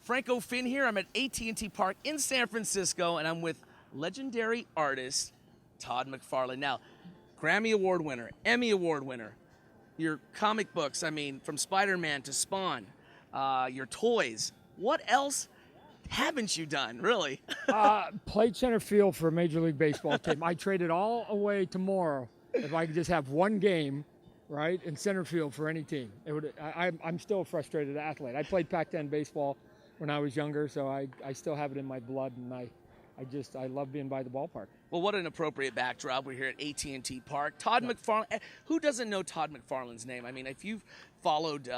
Franco Finn here. I'm at AT&T Park in San Francisco, and I'm with legendary artist Todd McFarlane. Now, Grammy Award winner, Emmy Award winner, your comic books, I mean, from Spider-Man to Spawn, your toys. What else haven't you done, really? Played center field for a Major League Baseball team. I traded all away tomorrow if I could just have one game, right, in center field for any team. I'm still a frustrated athlete. I played Pac-10 baseball when I was younger, so I still have it in my blood, and I love being by the ballpark. Well, what an appropriate backdrop. We're here at AT&T Park. Todd McFarlane. Who doesn't know Todd McFarlane's name? I mean, if you've followed,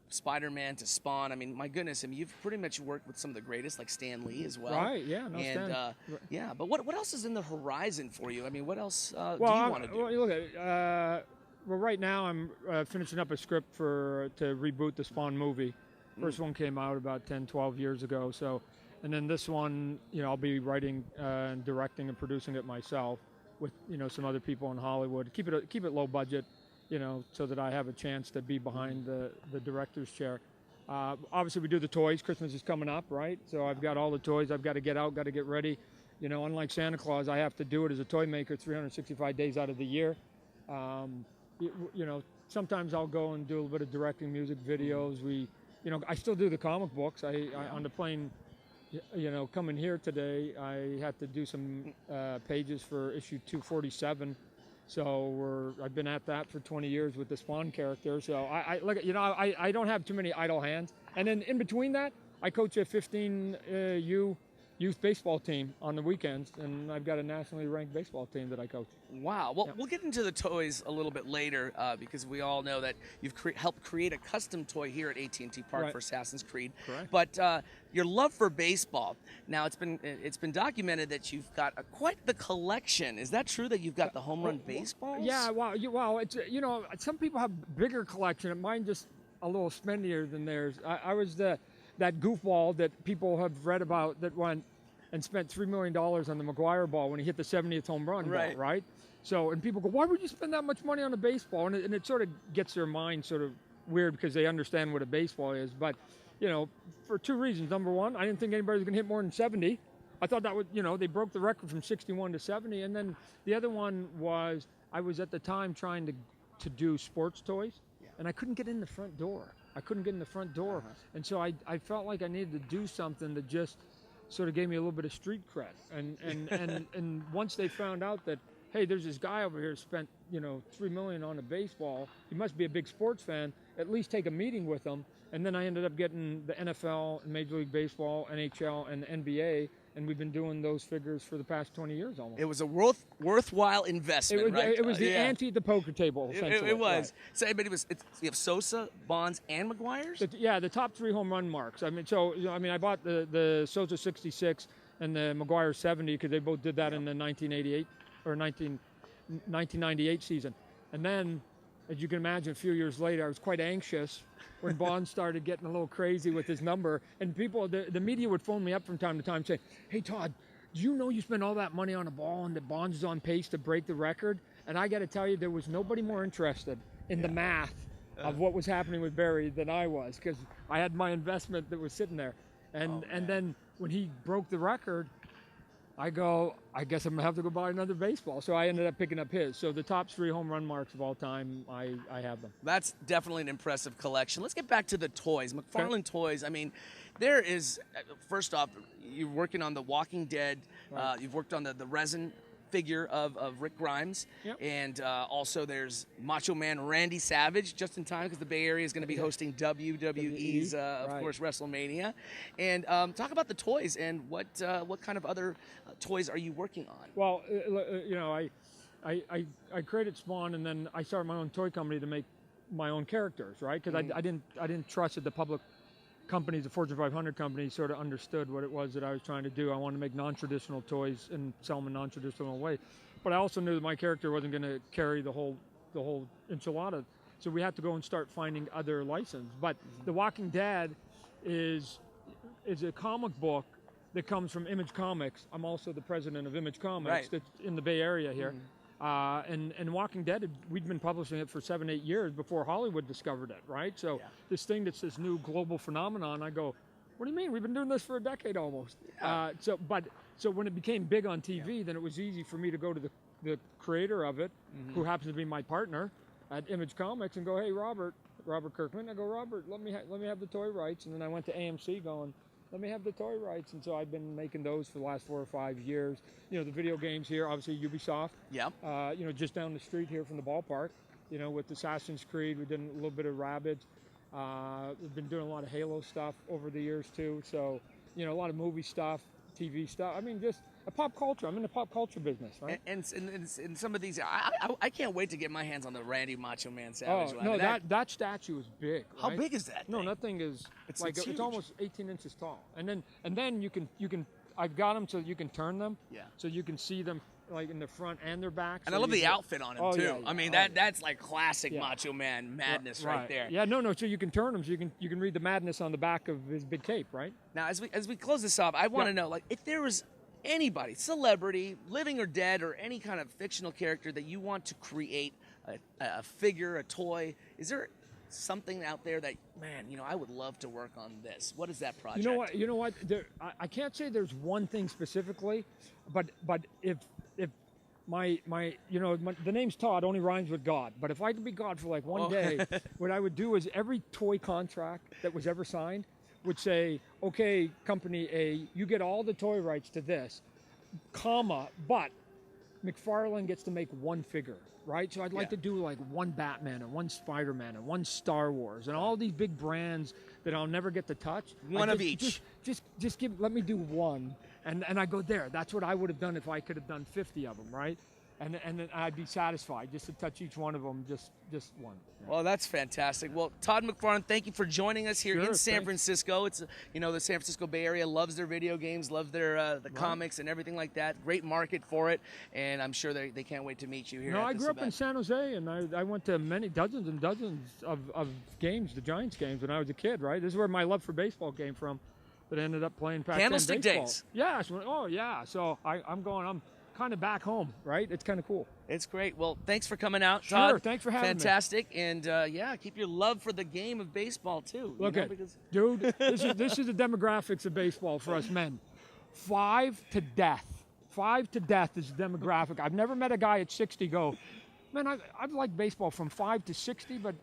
Spider-Man to Spawn, I mean, my goodness, I mean, you've pretty much worked with some of the greatest, like Stan Lee as well. Right, yeah. No, and, Stan. but what else is in the horizon for you? I mean, what else do you want to do? Well, look at well, right now I'm finishing up a script to reboot the Spawn movie. First one came out about 10, 12 years ago, so... And then this one, I'll be writing and directing and producing it myself with, some other people in Hollywood. Keep it low budget, so that I have a chance to be behind the director's chair. Obviously, we do the toys. Christmas is coming up, right? So I've got all the toys. I've got to get out, got to get ready. Unlike Santa Claus, I have to do it as a toy maker 365 days out of the year. Sometimes I'll go and do a little bit of directing, music videos. I still do the comic books. On the plane. Coming here today, I had to do some pages for issue 247. So I've been at that for 20 years with the Spawn character. So I don't have too many idle hands. And then in between that, I coach a 15U youth baseball team on the weekends, and I've got a nationally ranked baseball team that I coach. Wow. Well, We'll get into the toys a little bit later because we all know that you've helped create a custom toy here at AT&T Park for Assassin's Creed. Correct. But your love for baseball. Now, it's been documented that you've got quite the collection. Is that true that you've got the home run baseballs? Yeah. Well, it's some people have bigger collection. Mine just a little spendier than theirs. I was that goofball that people have read about that went and spent $3 million on the McGuire ball when he hit the 70th home run ball, right? So, and people go, why would you spend that much money on a baseball? And it sort of gets their mind sort of weird because they understand what a baseball is. But, for two reasons. Number one, I didn't think anybody was going to hit more than 70. I thought that would, they broke the record from 61 to 70. And then the other one was I was at the time trying to do sports toys, and I couldn't get in the front door. And so I felt like I needed to do something that just sort of gave me a little bit of street cred. And once they found out that, hey, there's this guy over here who spent, $3 million on a baseball, he must be a big sports fan, at least take a meeting with him. And then I ended up getting the NFL, Major League Baseball, NHL, and the NBA, and we've been doing those figures for the past 20 years almost. It was a worthwhile investment, right? It was the ante at the poker table, essentially. It was. Right. So, you have Sosa, Bonds, and McGuire's? The top 3 home run marks. I bought the Sosa 66 and the McGuire 70 because they both did that in the 1988 or 1998 season. And then, as you can imagine, a few years later, I was quite anxious when Bonds started getting a little crazy with his number. And people, the media would phone me up from time to time saying, hey, Todd, do you know you spent all that money on a ball and that Bonds is on pace to break the record? And I got to tell you, there was nobody more interested in the math of what was happening with Barry than I was, because I had my investment that was sitting there. And then when he broke the record, I guess I'm going to have to go buy another baseball. So I ended up picking up his. So the top 3 home run marks of all time, I have them. That's definitely an impressive collection. Let's get back to the toys. McFarlane Toys, I mean, there is, first off, you're working on The Walking Dead. Right. You've worked on the resin figure of Rick Grimes. Yep. And also there's Macho Man Randy Savage, just in time because the Bay Area is going to be hosting WWE's, of course, WrestleMania. And talk about the toys and what kind of other toys are you working on? Well, I created Spawn, and then I started my own toy company to make my own characters, right? Because I didn't trust that the public companies, the Fortune 500 companies, sort of understood what it was that I was trying to do. I wanted to make non-traditional toys and sell them in a non-traditional way. But I also knew that my character wasn't going to carry the whole enchilada. So we had to go and start finding other licenses. But The Walking Dead is a comic book that comes from Image Comics. I'm also the president of Image Comics that's in the Bay Area here. And Walking Dead, we'd been publishing it for 7-8 years before Hollywood discovered it, right? So this thing that's this new global phenomenon, I go, What do you mean? We've been doing this for a decade almost. Yeah. So when it became big on TV, then it was easy for me to go to the creator of it, who happens to be my partner at Image Comics, and go, hey, Robert Kirkman. I go, Robert, let me have the toy rights. And then I went to AMC going, let me have the toy rights. And so I've been making those for the last 4 or 5 years. You know, the video games here, obviously Ubisoft. Yeah. You know, just down the street here from the ballpark. You know, with Assassin's Creed, we did a little bit of Rabbids. We've been doing a lot of Halo stuff over the years too. So, you know, a lot of movie stuff, TV stuff. I mean, just a pop culture. I'm in the pop culture business, right? And some of these, I can't wait to get my hands on the Randy Macho Man Savage. Oh, no, that statue is big. How right? big is that? No, thing? that thing is It's it's huge. almost 18 inches tall. And then you can. I've got them so you can turn them. Yeah. So you can see them like in the front and their back. And so I love you the can- outfit on him Oh, too. yeah, I mean, yeah. that's like classic Yeah. Macho Man madness right there. Yeah, no. So you can turn them, so you can read the madness on the back of his big cape, right? Now, as we close this off, I want to Yeah. know, like, if there was anybody, celebrity, living or dead, or any kind of fictional character that you want to create a figure, a toy, is there something out there that, man, you know, I would love to work on this? What is that project? You know what? I can't say there's one thing specifically, but if the name's Todd only rhymes with God. But if I could be God for like one day, what I would do is every toy contract that was ever signed would say, okay, company A, you get all the toy rights to this, comma, but McFarlane gets to make one figure, right? So I'd like to do like one Batman and one Spider-Man and one Star Wars and all these big brands that I'll never get to touch. One of each. Just let me do one. And I go there. That's what I would have done if I could have done 50 of them, right? And then I'd be satisfied just to touch each one of them, just one. Well, that's fantastic. Well, Todd McFarlane, thank you for joining us here in San thanks. Francisco. It's, you know, the San Francisco Bay Area loves their video games, loves their the comics and everything like that. Great market for it, and I'm sure they can't wait to meet you here. No, at I this grew up in event. San Jose, and I went to dozens and dozens of games, the Giants games, when I was a kid, right? This is where my love for baseball came from, that I ended up playing Pac-10 Candlestick baseball. days. Yeah. So I'm kind of back home, right? It's kind of cool. It's great. Well, thanks for coming out, Sure, Todd. thanks for having me. Fantastic, and yeah, keep your love for the game of baseball too. Look you know, at, because dude, this is the demographics of baseball for us men. 5 to death. 5 to death is the demographic. I've never met a guy at 60 go, man, I've liked baseball from 5 to 60, but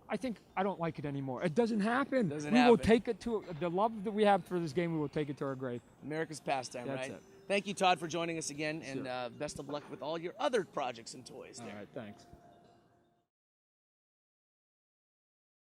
I think I don't like it anymore. It doesn't happen. We will take it to the love that we have for this game. We will take it to our grave. America's pastime, That's right? it. Thank you, Todd, for joining us again, and best of luck with all your other projects and toys there. All right, thanks.